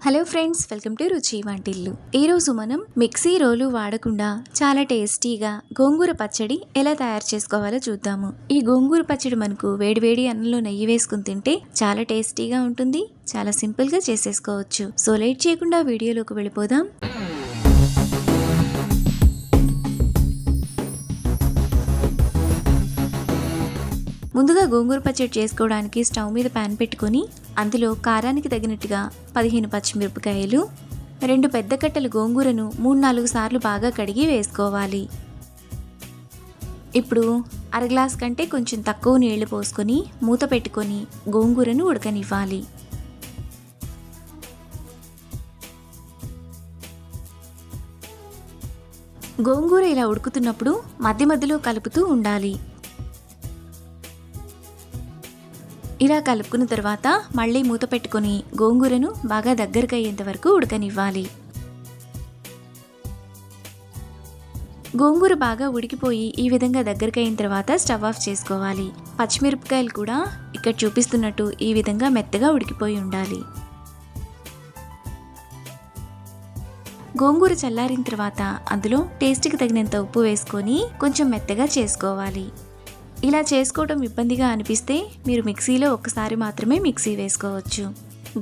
Hello friends, welcome to రుచి వంటిల్లు. ఈరోజు మనం మిక్సీ రోలు వాడకుండా చాలా టేస్టీగా గోంగూర పచ్చడి ఎలా తయారు చేసుకోవాలో చూద్దాము. ఈ గోంగూర పచ్చడి మనకు వేడివేడి అన్నంలో నెయ్యి వేసుకుని తింటే చాలా టేస్టీగా ఉంటుంది. చాలా సింపుల్గా చేసేసుకోవచ్చు. సో లేట్ చేయకుండా వీడియోలోకి వెళ్ళిపోదాం. ముందుగా గోంగూర పచ్చడి చేసుకోవడానికి స్టవ్ మీద ప్యాన్ పెట్టుకొని అందులో కారానికి తగినట్టుగా 15 పచ్చిమిరపకాయలు, 2 పెద్ద కట్టల గోంగూరను 3-4 సార్లు బాగా కడిగి వేసుకోవాలి. ఇప్పుడు అర గ్లాస్ కంటే కొంచెం తక్కువ నీళ్లు పోసుకొని మూత పెట్టుకొని గోంగూరను ఉడకనివ్వాలి. గోంగూర ఇలా ఉడుకుతున్నప్పుడు మధ్య మధ్యలో కలుపుతూ ఉండాలి. ఇలా కలుపుకున్న తర్వాత మళ్ళీ మూత పెట్టుకొని గోంగూరను బాగా దగ్గరకు అయ్యేంత వరకు ఉడకనివ్వాలి. గోంగూర బాగా ఉడికిపోయి ఈ విధంగా దగ్గరకు అయిన తర్వాత స్టవ్ ఆఫ్ చేసుకోవాలి. పచ్చిమిరపకాయలు కూడా ఇక్కడ చూపిస్తున్నట్టు ఈ విధంగా మెత్తగా ఉడికిపోయి ఉండాలి. గోంగూర చల్లారిన తర్వాత అందులో టేస్ట్కి తగినంత ఉప్పు వేసుకొని కొంచెం మెత్తగా చేసుకోవాలి. ఇలా చేసుకోవడం ఇబ్బందిగా అనిపిస్తే మీరు మిక్సీలో ఒక్కసారి మాత్రమే మిక్సీ వేసుకోవచ్చు.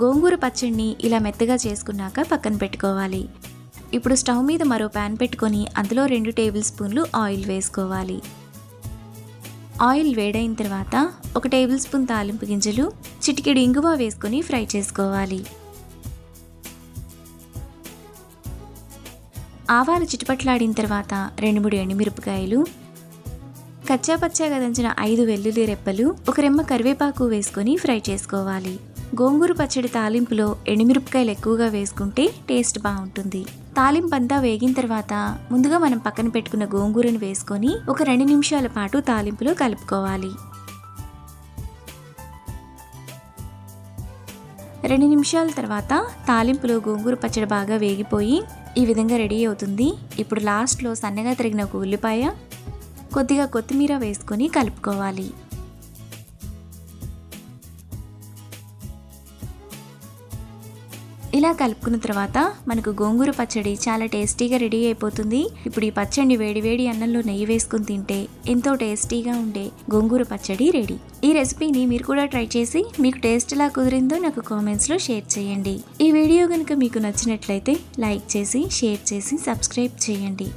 గోంగూర పచ్చడిని ఇలా మెత్తగా చేసుకున్నాక పక్కన పెట్టుకోవాలి. ఇప్పుడు స్టవ్ మీద మరో ప్యాన్ పెట్టుకొని అందులో 2 టేబుల్ స్పూన్లు ఆయిల్ వేసుకోవాలి. ఆయిల్ వేడైన తర్వాత 1 టేబుల్ స్పూన్ తాలింపు గింజలు, చిటికెడు ఇంగువ వేసుకొని ఫ్రై చేసుకోవాలి. ఆవాలు చిటపట్లాడిన తర్వాత 2-3 ఎండుమిరపకాయలు, కచ్చాపచ్చాగా దంచిన 5 వెల్లుల్లి రెప్పలు, 1 రెమ్మ కరివేపాకు వేసుకొని ఫ్రై చేసుకోవాలి. గోంగూర పచ్చడి తాలింపులో ఎండుమిరపకాయలు ఎక్కువగా వేసుకుంటే టేస్ట్ బాగుంటుంది. తాలింపు అంతా వేగిన తర్వాత ముందుగా మనం పక్కన పెట్టుకున్న గోంగూరను వేసుకొని ఒక 2 నిమిషాల పాటు తాలింపులో కలుపుకోవాలి. 2 నిమిషాల తర్వాత తాలింపులో గోంగూర పచ్చడి బాగా వేగిపోయి ఈ విధంగా రెడీ అవుతుంది. ఇప్పుడు లాస్ట్లో సన్నగా తరిగిన ఒక ఉల్లిపాయ, కొద్దిగా కొత్తిమీర వేసుకొని కలుపుకోవాలి. ఇలా కలుపుకున్న తర్వాత మనకు గోంగూర పచ్చడి చాలా టేస్టీగా రెడీ అయిపోతుంది. ఇప్పుడు ఈ పచ్చడిని వేడివేడి అన్నంలో నెయ్యి వేసుకుని తింటే ఎంతో టేస్టీగా ఉండే గోంగూర పచ్చడి రెడీ. ఈ రెసిపీని మీరు కూడా ట్రై చేసి మీకు టేస్ట్ ఎలా కుదిరిందో నాకు కామెంట్స్లో షేర్ చేయండి. ఈ వీడియో కనుక మీకు నచ్చినట్లయితే లైక్ చేసి, షేర్ చేసి, సబ్స్క్రైబ్ చేయండి.